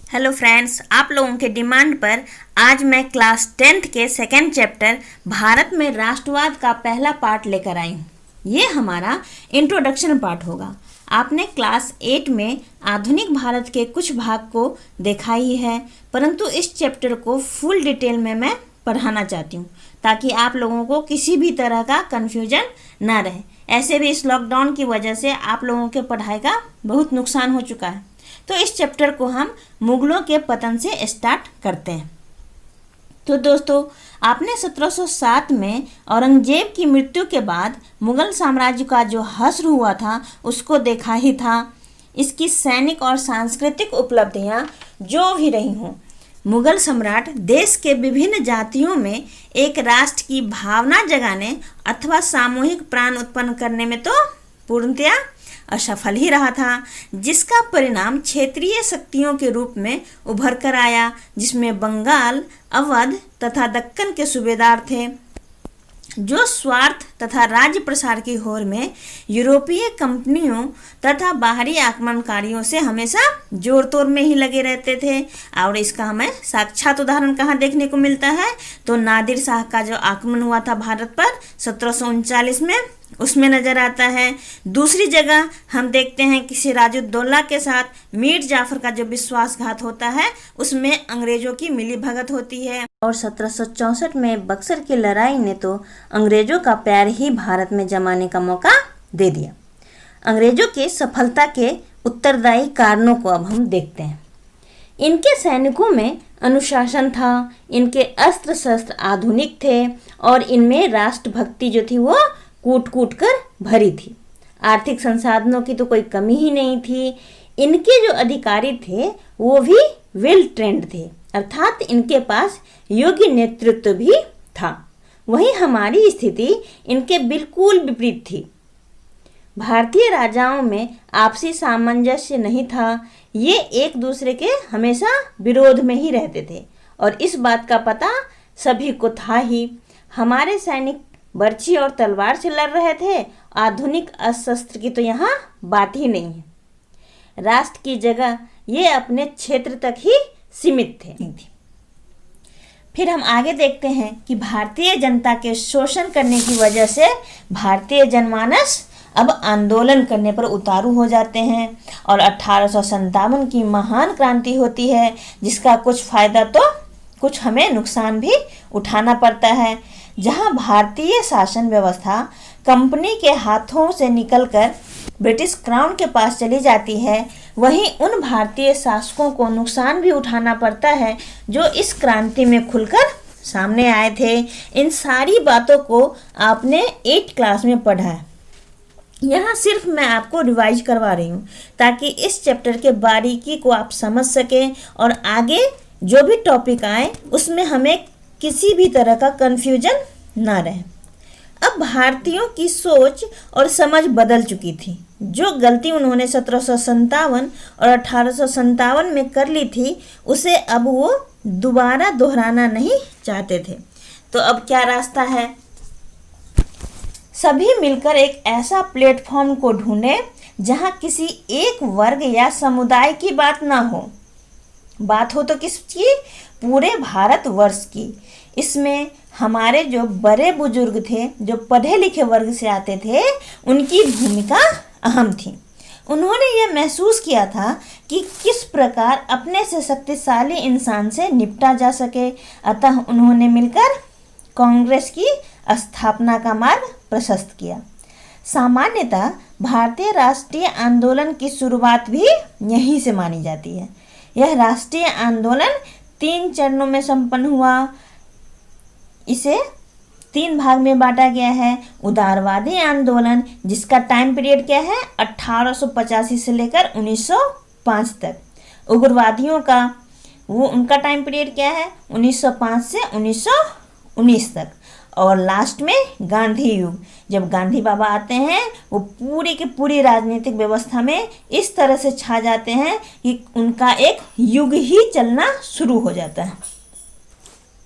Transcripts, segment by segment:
Hello friends, आप लोगों के डिमांड पर आज मैं क्लास 10th के सेकेंड चैप्टर भारत में राष्ट्रवाद का पहला पार्ट लेकर आई हूँ। ये हमारा इंट्रोडक्शन पार्ट होगा। आपने क्लास 8 में आधुनिक भारत के कुछ भाग को देखा ही है, परंतु इस चैप्टर को फुल डिटेल में मैं पढ़ाना चाहती हूँ ताकि आप लोगों को किसी भी तरह का कन्फ्यूजन ना रहे। ऐसे भी इस लॉकडाउन की वजह से आप लोगों के पढ़ाई का बहुत नुकसान हो चुका है। तो इस चैप्टर को हम मुगलों के पतन से स्टार्ट करते हैं। तो दोस्तों, आपने 1707 में औरंगजेब की मृत्यु के बाद मुगल साम्राज्य का जो हश्र हुआ था उसको देखा ही था। इसकी सैनिक और सांस्कृतिक उपलब्धियां जो भी रही हों, मुगल सम्राट देश के विभिन्न जातियों में एक राष्ट्र की भावना जगाने अथवा सामूहिक प्राण उत्पन्न करने में तो पूर्णतया असफल ही रहा था, जिसका परिणाम क्षेत्रीय शक्तियों के रूप में उभर कर आया, जिसमें बंगाल, अवध तथा दक्कन के सूबेदार थे, जो स्वार्थ तथा राज्य प्रसार की होड़ में यूरोपीय कंपनियों तथा बाहरी आक्रमणकारियों से हमेशा जोर तोड़ में ही लगे रहते थे। और इसका हमें साक्षात उदाहरण कहाँ देखने को मिलता है, तो नादिर शाह का जो आक्रमण हुआ था भारत पर 1739 में, उसमें नजर आता है। दूसरी जगह हम देखते हैं कि सिराजुद्दौला के साथ मीर जाफर का जो विश्वासघात होता है, उसमें अंग्रेजों की मिली भगत होती है। और 1764 में बक्सर की लड़ाई ने तो अंग्रेजों का पैर ही भारत में जमाने का मौका दे दिया। अंग्रेजों के सफलता के उत्तरदायी कारणों को अब हम देखते हैं। इनके सैनिकों में अनुशासन था, इनके अस्त्र शस्त्र आधुनिक थे और इनमें राष्ट्रभक्ति जो थी वो कूट कूट कर भरी थी। आर्थिक संसाधनों की तो कोई कमी ही नहीं थी। इनके जो अधिकारी थे वो भी वेल ट्रेंड थे, अर्थात इनके पास योग्य नेतृत्व भी था। वहीं हमारी स्थिति इनके बिल्कुल विपरीत थी। भारतीय राजाओं में आपसी सामंजस्य नहीं था, ये एक दूसरे के हमेशा विरोध में ही रहते थे और इस बात का पता सभी को था ही। हमारे सैनिक बर्छी और तलवार से लड़ रहे थे, आधुनिक अस्त्र की तो यहाँ बात ही नहीं है। राष्ट्र की जगह ये अपने क्षेत्र तक ही सीमित थे। फिर हम आगे देखते हैं कि भारतीय जनता के शोषण करने की वजह से भारतीय जनमानस अब आंदोलन करने पर उतारू हो जाते हैं और 1857 की महान क्रांति होती है, जिसका कुछ फायदा तो कुछ हमें नुकसान भी उठाना पड़ता है। जहां भारतीय शासन व्यवस्था कंपनी के हाथों से निकलकर ब्रिटिश क्राउन के पास चली जाती है, वहीं उन भारतीय शासकों को नुकसान भी उठाना पड़ता है जो इस क्रांति में खुलकर सामने आए थे। इन सारी बातों को आपने 8th क्लास में पढ़ा है। यहाँ सिर्फ मैं आपको रिवाइज करवा रही हूँ ताकि इस चैप्टर के बारीकी को आप समझ सकें और आगे जो भी टॉपिक आए उसमें हमें किसी भी तरह का कन्फ्यूजन ना रहे। अब भारतीयों की सोच और समझ बदल चुकी थी। जो गलती उन्होंने 1757 और 1857 में कर ली थी, उसे अब वो दोबारा दोहराना नहीं चाहते थे। तो अब क्या रास्ता है? सभी मिलकर एक ऐसा प्लेटफॉर्म को ढूंढें जहां किसी एक वर्ग या समुदाय की बात ना हो। बात हो तो किसकी? पूरे भारतवर्ष की। इसमें हमारे जो बड़े बुजुर्ग थे, जो पढ़े लिखे वर्ग से आते थे, उनकी भूमिका अहम थी। उन्होंने ये महसूस किया था कि किस प्रकार अपने से शक्तिशाली इंसान से निपटा जा सके, अतः उन्होंने मिलकर कांग्रेस की स्थापना का मार्ग प्रशस्त किया। सामान्यतः भारतीय राष्ट्रीय आंदोलन की शुरुआत भी यहीं से मानी जाती है। यह राष्ट्रीय आंदोलन 3 चरणों में संपन्न हुआ। इसे 3 भाग में बांटा गया है। उदारवादी आंदोलन, जिसका टाइम पीरियड क्या है, 1885 से लेकर 1905 तक। उग्रवादियों का उनका टाइम पीरियड क्या है, 1905 से 1919 तक। और लास्ट में गांधी युग, जब गांधी बाबा आते हैं वो पूरी की पूरी राजनीतिक व्यवस्था में इस तरह से छा जाते हैं कि उनका एक युग ही चलना शुरू हो जाता है।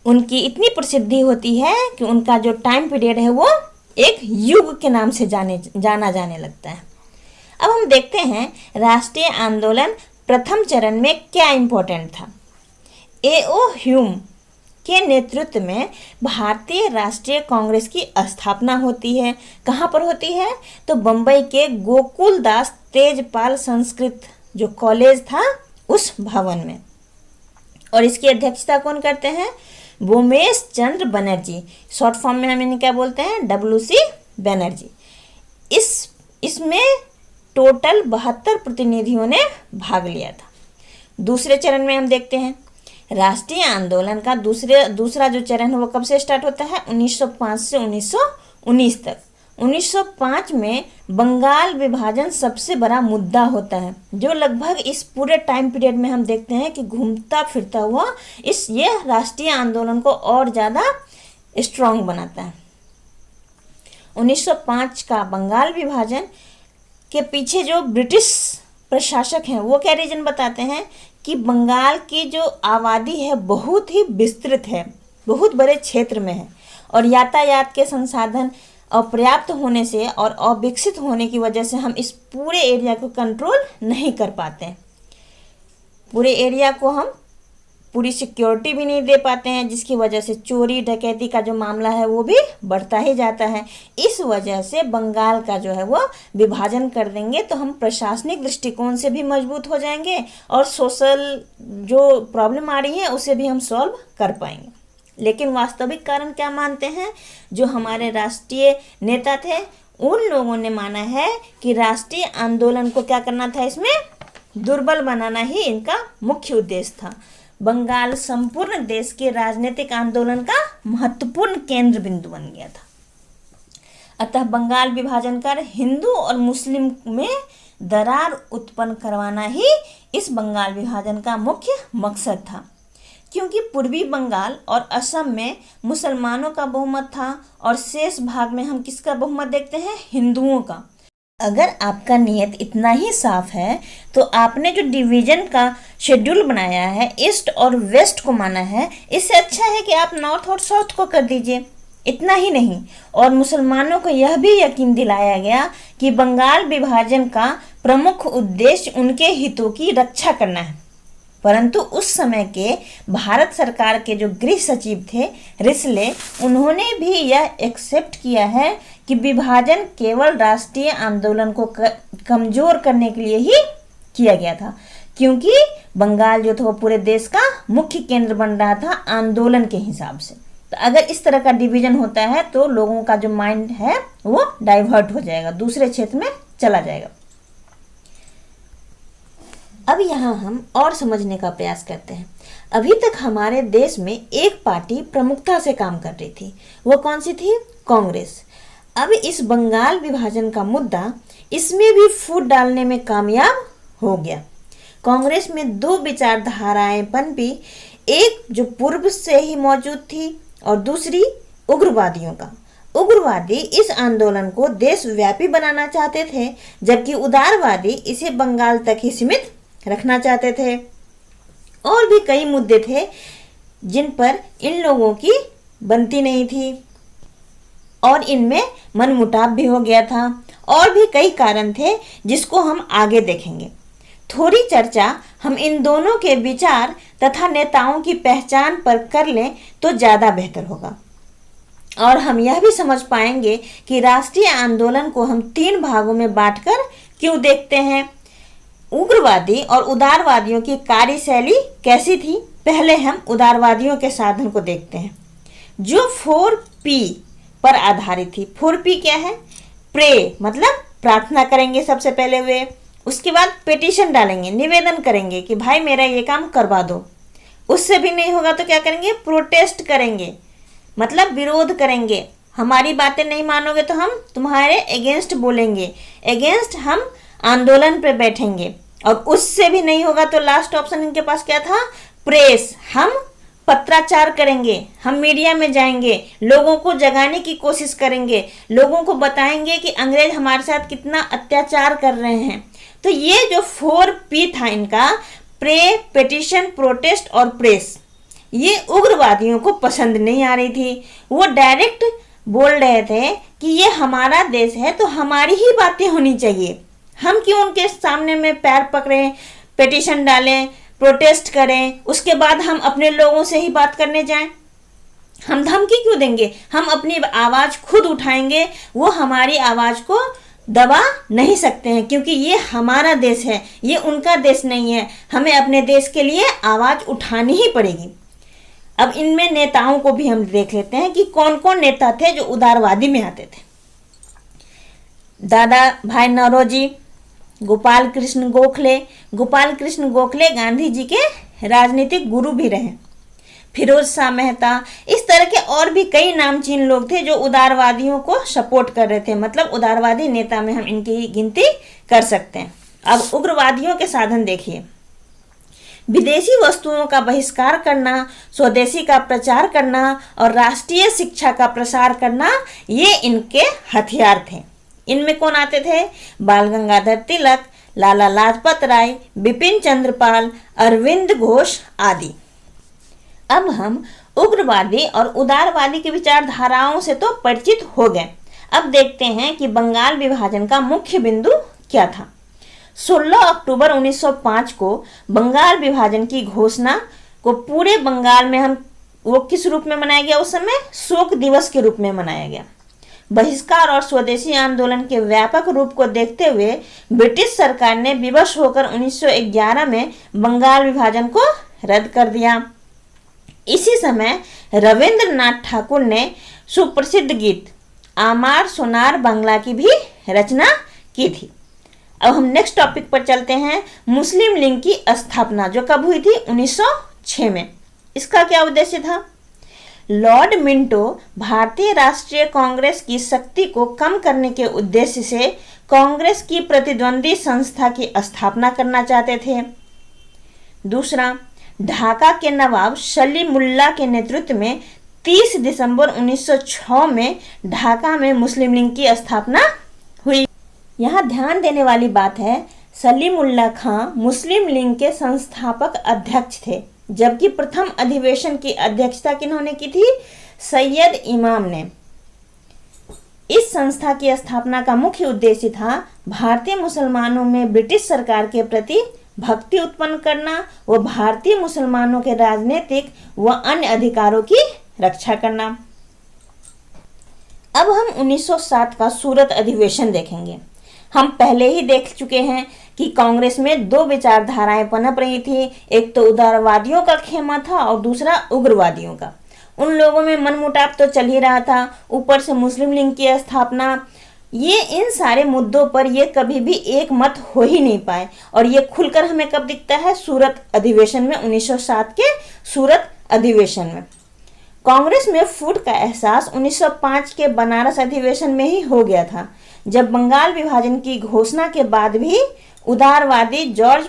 उनकी इतनी प्रसिद्धि होती है कि उनका जो टाइम पीरियड है वो एक युग के नाम से जाना जाने लगता है। अब हम देखते हैं राष्ट्रीय आंदोलन प्रथम चरण में क्या इंपॉर्टेंट था? ए.ओ. ह्यूम के नेतृत्व में भारतीय राष्ट्रीय कांग्रेस की स्थापना होती है। कहाँ पर होती है? तो बम्बई के गोकुलदास तेजपाल संस्कृत जो कॉलेज था उस भवन में। और इसकी अध्यक्षता कौन करते हैं? भूमेश चंद्र बनर्जी, शॉर्ट फॉर्म में हम इन्हें क्या बोलते हैं? WC बनर्जी। इसमें टोटल 72 प्रतिनिधियों ने भाग लिया था। दूसरे चरण में हम देखते हैं राष्ट्रीय आंदोलन का दूसरा जो चरण है वो कब से स्टार्ट होता है? 1905 से 1919 तक। 1905 में बंगाल विभाजन सबसे बड़ा मुद्दा होता है, जो लगभग इस पूरे टाइम पीरियड में हम देखते हैं कि घूमता फिरता हुआ ये राष्ट्रीय आंदोलन को और ज़्यादा स्ट्रांग बनाता है। 1905 का बंगाल विभाजन के पीछे जो ब्रिटिश प्रशासक हैं वो क्या रीजन बताते हैं कि बंगाल की जो आबादी है बहुत ही विस्तृत है, बहुत बड़े क्षेत्र में है, और यातायात के संसाधन अपर्याप्त होने से और अविकसित होने की वजह से हम इस पूरे एरिया को कंट्रोल नहीं कर पाते हैं। पूरे एरिया को हम पूरी सिक्योरिटी भी नहीं दे पाते हैं, जिसकी वजह से चोरी डकैती का जो मामला है वो भी बढ़ता ही जाता है। इस वजह से बंगाल का जो है वो विभाजन कर देंगे तो हम प्रशासनिक दृष्टिकोण से भी मजबूत हो जाएंगे और सोशल जो प्रॉब्लम आ रही है उसे भी हम सॉल्व कर पाएंगे। लेकिन वास्तविक कारण क्या मानते हैं? जो हमारे राष्ट्रीय नेता थे उन लोगों ने माना है कि राष्ट्रीय आंदोलन को क्या करना था, इसमें दुर्बल बनाना ही इनका मुख्य उद्देश्य था। बंगाल संपूर्ण देश के राजनीतिक आंदोलन का महत्वपूर्ण केंद्र बिंदु बन गया था। अतः बंगाल विभाजन कर हिंदू और मुस्लिम में दरार उत्पन्न करवाना ही इस बंगाल विभाजन का मुख्य मकसद था, क्योंकि पूर्वी बंगाल और असम में मुसलमानों का बहुमत था और शेष भाग में हम किसका बहुमत देखते हैं? हिंदुओं का। अगर आपका नियत इतना ही साफ है तो आपने जो डिवीजन का शेड्यूल बनाया है, ईस्ट और वेस्ट को माना है, इससे अच्छा है कि आप नॉर्थ और साउथ को कर दीजिए। इतना ही नहीं, और मुसलमानों को यह भी यकीन दिलाया गया कि बंगाल विभाजन का प्रमुख उद्देश्य उनके हितों की रक्षा करना है। परंतु उस समय के भारत सरकार के जो गृह सचिव थे रिसले, उन्होंने भी यह एक्सेप्ट किया है कि विभाजन केवल राष्ट्रीय आंदोलन को कमजोर करने के लिए ही किया गया था, क्योंकि बंगाल जो था वो पूरे देश का मुख्य केंद्र बन रहा था आंदोलन के हिसाब से। तो अगर इस तरह का डिवीजन होता है तो लोगों का जो माइंड है वो डाइवर्ट हो जाएगा, दूसरे क्षेत्र में चला जाएगा। अब यहाँ हम और समझने का प्रयास करते हैं। अभी तक हमारे देश में एक पार्टी प्रमुखता से काम कर रही थी, वो कौन सी थी? कांग्रेस। अब इस बंगाल विभाजन का मुद्दा इसमें भी फूट डालने में कामयाब हो गया। कांग्रेस में दो विचारधाराएं पनपी, एक जो पूर्व से ही मौजूद थी और दूसरी उग्रवादियों का। उग्रवादी इस आंदोलन को देशव्यापी बनाना चाहते थे, जबकि उदारवादी इसे बंगाल तक ही सीमित रखना चाहते थे। और भी कई मुद्दे थे जिन पर इन लोगों की बनती नहीं थी और इनमें मनमुटाव भी हो गया था। और भी कई कारण थे जिसको हम आगे देखेंगे। थोड़ी चर्चा हम इन दोनों के विचार तथा नेताओं की पहचान पर कर लें तो ज़्यादा बेहतर होगा, और हम यह भी समझ पाएंगे कि राष्ट्रीय आंदोलन को हम 3 भागों में बांटकर क्यों देखते हैं। उग्रवादी और उदारवादियों की कार्यशैली कैसी थी? पहले हम उदारवादियों के साधन को देखते हैं, जो 4P पर आधारित थी। 4P क्या है? प्रे मतलब प्रार्थना करेंगे सबसे पहले वे, उसके बाद पिटीशन डालेंगे, निवेदन करेंगे कि भाई मेरा ये काम करवा दो। उससे भी नहीं होगा तो क्या करेंगे? प्रोटेस्ट करेंगे, मतलब विरोध करेंगे। हमारी बातें नहीं मानोगे तो हम तुम्हारे अगेंस्ट बोलेंगे, अगेंस्ट हम आंदोलन पे बैठेंगे। और उससे भी नहीं होगा तो लास्ट ऑप्शन इनके पास क्या था? प्रेस, हम पत्राचार करेंगे, हम मीडिया में जाएंगे, लोगों को जगाने की कोशिश करेंगे, लोगों को बताएंगे कि अंग्रेज हमारे साथ कितना अत्याचार कर रहे हैं। तो ये जो 4P था इनका, प्रे, पिटीशन, प्रोटेस्ट और प्रेस, ये उग्रवादियों को पसंद नहीं आ रही थी। वो डायरेक्ट बोल रहे थे कि ये हमारा देश है तो हमारी ही बातें होनी चाहिए, हम क्यों उनके सामने में पैर पकड़े, पिटीशन डालें, प्रोटेस्ट करें, उसके बाद हम अपने लोगों से ही बात करने जाएं? हम धमकी क्यों देंगे? हम अपनी आवाज खुद उठाएंगे, वो हमारी आवाज को दबा नहीं सकते हैं, क्योंकि ये हमारा देश है, ये उनका देश नहीं है। हमें अपने देश के लिए आवाज उठानी ही पड़ेगी। अब इनमें नेताओं को भी हम देख लेते हैं कि कौन कौन नेता थे जो उदारवादी में आते थे। दादा भाई नौरोजी, गोपाल कृष्ण गोखले। गोपाल कृष्ण गोखले गांधी जी के राजनीतिक गुरु भी रहे। फिरोज शाह मेहता, इस तरह के और भी कई नामचीन लोग थे जो उदारवादियों को सपोर्ट कर रहे थे। मतलब उदारवादी नेता में हम इनकी गिनती कर सकते हैं। अब उग्रवादियों के साधन देखिए। विदेशी वस्तुओं का बहिष्कार करना, स्वदेशी का प्रचार करना और राष्ट्रीय शिक्षा का प्रसार करना, ये इनके हथियार थे। इनमें कौन आते थे? बाल गंगाधर तिलक, लाला लाजपत राय, बिपिन चंद्र पाल, अरविंद घोष आदि। अब हम उग्रवादी और उदारवादी की विचारधाराओं से तो परिचित हो गए। अब देखते हैं कि बंगाल विभाजन का मुख्य बिंदु क्या था। 16 अक्टूबर 1905 को बंगाल विभाजन की घोषणा को पूरे बंगाल में वो किस रूप में मनाया गया? उस समय शोक दिवस के रूप में मनाया गया। बहिष्कार और स्वदेशी आंदोलन के व्यापक रूप को देखते हुए ब्रिटिश सरकार ने विवश होकर 1911 में बंगाल विभाजन को रद्द कर दिया। इसी समय रविंद्रनाथ ठाकुर ने सुप्रसिद्ध गीत आमार सोनार बांग्ला की भी रचना की थी। अब हम नेक्स्ट टॉपिक पर चलते हैं। मुस्लिम लीग की स्थापना जो कब हुई थी? 1906 में। इसका क्या उद्देश्य था? लॉर्ड मिंटो भारतीय राष्ट्रीय कांग्रेस की शक्ति को कम करने के उद्देश्य से कांग्रेस की प्रतिद्वंदी संस्था की स्थापना करना चाहते थे। दूसरा, ढाका के नवाब सलीमुल्लाह के नेतृत्व में 30 दिसंबर 1906 में ढाका में मुस्लिम लीग की स्थापना हुई। यहाँ ध्यान देने वाली बात है, सलीमुल्लाह खां मुस्लिम लीग के संस्थापक अध्यक्ष थे, जबकि प्रथम अधिवेशन की अध्यक्षता किन्होंने की थी? सैयद इमाम ने। इस संस्था की स्थापना का मुख्य उद्देश्य था भारतीय मुसलमानों में ब्रिटिश सरकार के प्रति भक्ति उत्पन्न करना व भारतीय मुसलमानों के राजनीतिक व अन्य अधिकारों की रक्षा करना। अब हम 1907 का सूरत अधिवेशन देखेंगे। हम पहले ही देख चुके हैं कि कांग्रेस में दो विचारधाराएं पनप रही थी। एक तो उदारवादियों का खेमा था और दूसरा उग्रवादियों का। उन लोगों में मनमुटाव तो चल ही रहा था, ऊपर से मुस्लिम लीग की स्थापना। ये इन सारे मुद्दों पर ये कभी भी एक मत हो ही नहीं पाए, और ये खुलकर हमें कब दिखता है? सूरत अधिवेशन में, 1907 के सूरत अधिवेशन में। कांग्रेस में फूट का एहसास 1905 के बनारस अधिवेशन में ही हो गया था, जब बंगाल विभाजन की घोषणा के बाद भी उदारवादी जॉर्ज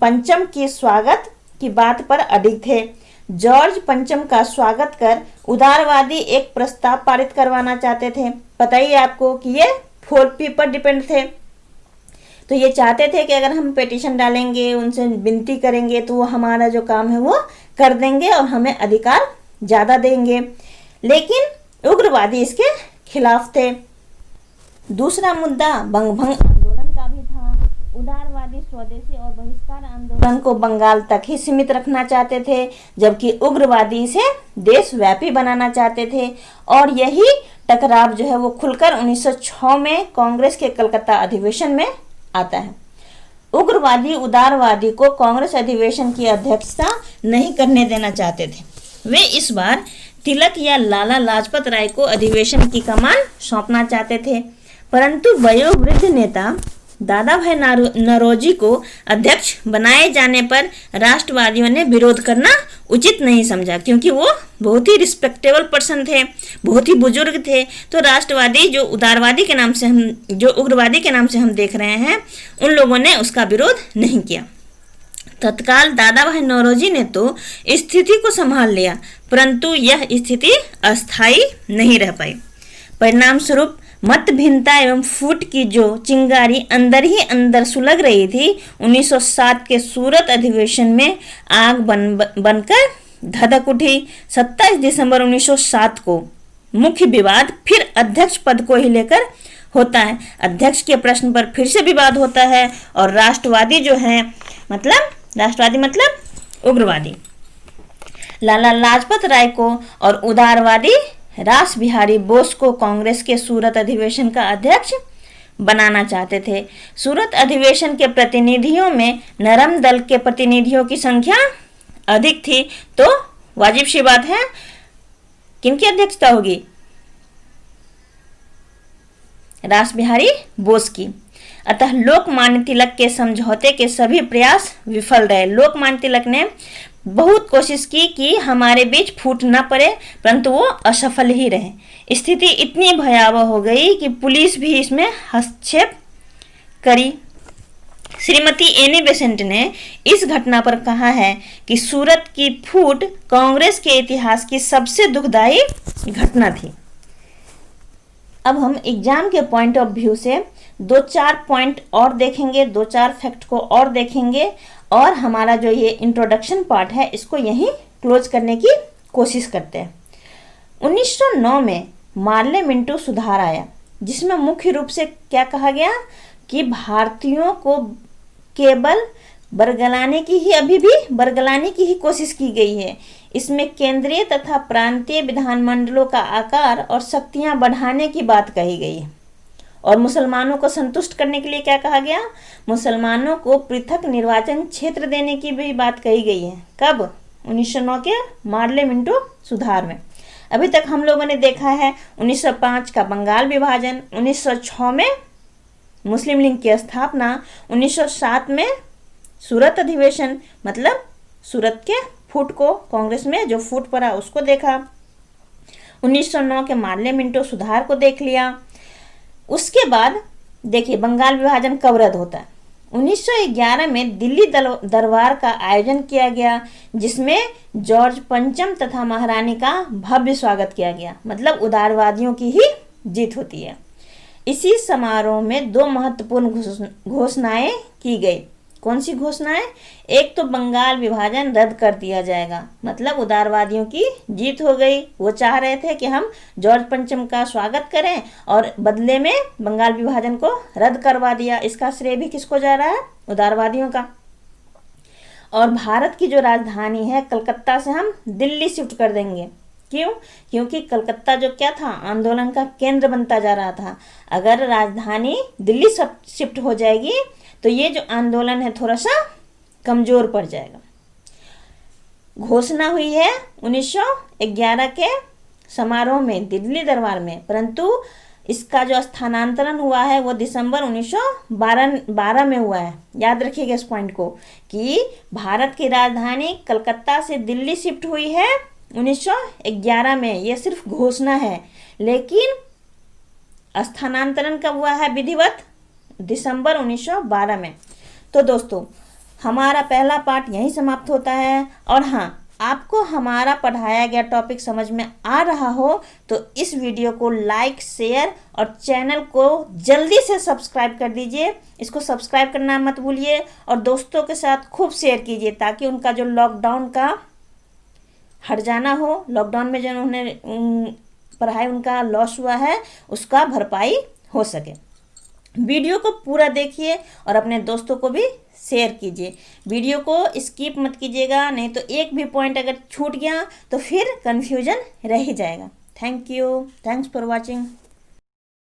पंचम की स्वागत की बात पर अडिग थे। जॉर्ज पंचम का स्वागत कर उदारवादी एक प्रस्ताव पारित करवाना चाहते थे। पता ही आपको कि ये 4P पर डिपेंड थे। तो ये चाहते थे कि अगर हम पिटीशन डालेंगे, उनसे विनती करेंगे, तो वो हमारा जो काम है वो कर देंगे और हमें अधिकार ज़्यादा देंगे। लेकिन उग्रवादी इसके खिलाफ थे। दूसरा मुद्दा बंगभंग आंदोलन का भी था। उदारवादी स्वदेशी और बहिष्कार आंदोलन को बंगाल तक ही सीमित रखना चाहते थे, जबकि उग्रवादी इसे देशव्यापी बनाना चाहते थे। और यही टकराव जो है वो खुलकर 1906 में कांग्रेस के कलकत्ता अधिवेशन में आता है। उग्रवादी उदारवादी को कांग्रेस अधिवेशन की अध्यक्षता नहीं करने देना चाहते थे। वे इस बार तिलक या लाला लाजपत राय को अधिवेशन की कमान सौंपना चाहते थे, परंतु वयोवृद्ध नेता दादा भाई नौरोजी को अध्यक्ष बनाए जाने पर राष्ट्रवादियों ने विरोध करना उचित नहीं समझा, क्योंकि वो बहुत ही रिस्पेक्टेबल पर्सन थे, बहुत ही बुजुर्ग थे। तो राष्ट्रवादी जो उदारवादी के नाम से जो उग्रवादी के नाम से हम देख रहे हैं, उन लोगों ने उसका विरोध नहीं किया। तत्काल दादा भाई नौरोजी ने तो स्थिति को संभाल लिया, परंतु यह स्थिति अस्थायी नहीं रह पाई। परिणाम स्वरूप मत भिन्नता एवं फूट की जो चिंगारी अंदर ही अंदर सुलग रही थी, 1907 के सूरत अधिवेशन में आग बनकर धधक उठी। 27 दिसंबर 1907 को मुख्य विवाद फिर अध्यक्ष पद को ही लेकर होता है। अध्यक्ष के प्रश्न पर फिर से विवाद होता है और राष्ट्रवादी जो हैं मतलब राष्ट्रवादी मतलब उग्रवादी। लाला लाजपत राय को और उदारवादी रास बिहारी बोस को कांग्रेस के सूरत अधिवेशन का अध्यक्ष बनाना चाहते थे। सूरत अधिवेशन के प्रतिनिधियों में नरम दल के प्रतिनिधियों की संख्या अधिक थी, तो वाजिब सी बात है किनकी अध्यक्षता होगी? रास बिहारी बोस की। अतः लोकमान्य तिलक के समझौते के सभी प्रयास विफल रहे। लोकमान्य तिलक ने बहुत कोशिश की कि हमारे बीच फूट न पड़े, परंतु वो असफल ही रहे। स्थिति इतनी भयावह हो गई कि पुलिस भी इसमें हस्तक्षेप करी। श्रीमती एनी बेसेंट ने इस घटना पर कहा है कि सूरत की फूट कांग्रेस के इतिहास की सबसे दुखदायी घटना थी। अब हम एग्जाम के पॉइंट ऑफ व्यू से 2-4 पॉइंट और देखेंगे, 2-4 फैक्ट को और देखेंगे, और हमारा जो ये इंट्रोडक्शन पार्ट है इसको यहीं क्लोज करने की कोशिश करते हैं। 1909 में मार्ले मिंटो सुधार आया, जिसमें मुख्य रूप से क्या कहा गया कि भारतीयों को केवल बरगलाने की ही, अभी भी बरगलाने की ही कोशिश की गई है। इसमें केंद्रीय तथा प्रांतीय विधानमंडलों का आकार और शक्तियां बढ़ाने की बात कही गई है। और मुसलमानों को संतुष्ट करने के लिए क्या कहा गया? मुसलमानों को पृथक निर्वाचन क्षेत्र देने की भी बात कही गई है। कब? 1909 के मार्ले मिंटो सुधार में। अभी तक हम लोगों ने देखा है 1905 का बंगाल विभाजन, 1906 में मुस्लिम लीग की स्थापना, 1907 में सूरत अधिवेशन, मतलब सूरत के फूट को, कांग्रेस में जो फूट पड़ा उसको देखा, 1909 के मार्ले मिंटो सुधार को देख लिया। उसके बाद देखिए बंगाल विभाजन कब रद्द होता है? 1911 में दिल्ली दरबार का आयोजन किया गया, जिसमें जॉर्ज पंचम तथा महारानी का भव्य स्वागत किया गया, मतलब उदारवादियों की ही जीत होती है। इसी समारोह में 2 महत्वपूर्ण घोषणाएं की गई। कौन सी घोषणाएं? एक तो बंगाल विभाजन रद्द कर दिया जाएगा, मतलब उदारवादियों की जीत हो गई। वो चाह रहे थे कि हम जॉर्ज पंचम का स्वागत करें और बदले में बंगाल विभाजन को रद्द करवा दिया। इसका श्रेय भी किसको जा रहा है? उदारवादियों का। और भारत की जो राजधानी है कलकत्ता से हम दिल्ली शिफ्ट कर देंगे। क्यों? क्योंकि कलकत्ता जो क्या था, आंदोलन का केंद्र बनता जा रहा था। अगर राजधानी दिल्ली शिफ्ट हो जाएगी तो ये जो आंदोलन है थोड़ा सा कमजोर पड़ जाएगा। घोषणा हुई है 1911 के समारोह में दिल्ली दरबार में, परंतु इसका जो स्थानांतरण हुआ है वो दिसंबर 1912 में हुआ है। याद रखिएगा इस पॉइंट को कि भारत की राजधानी कलकत्ता से दिल्ली शिफ्ट हुई है 1911 में। ये सिर्फ घोषणा है, लेकिन स्थानांतरण कब हुआ है विधिवत? दिसंबर 1912 में। तो दोस्तों हमारा पहला पार्ट यहीं समाप्त होता है। और हाँ, आपको हमारा पढ़ाया गया टॉपिक समझ में आ रहा हो तो इस वीडियो को लाइक, शेयर और चैनल को जल्दी से सब्सक्राइब कर दीजिए। इसको सब्सक्राइब करना मत भूलिए और दोस्तों के साथ खूब शेयर कीजिए, ताकि उनका जो लॉकडाउन का हट जाना हो, लॉकडाउन में जो उन्हें पढ़ाई उनका लॉस हुआ है उसका भरपाई हो सके। वीडियो को पूरा देखिए और अपने दोस्तों को भी शेयर कीजिए। वीडियो को स्किप मत कीजिएगा, नहीं तो एक भी पॉइंट अगर छूट गया तो फिर कन्फ्यूजन रह ही जाएगा। Thank you, thanks for watching.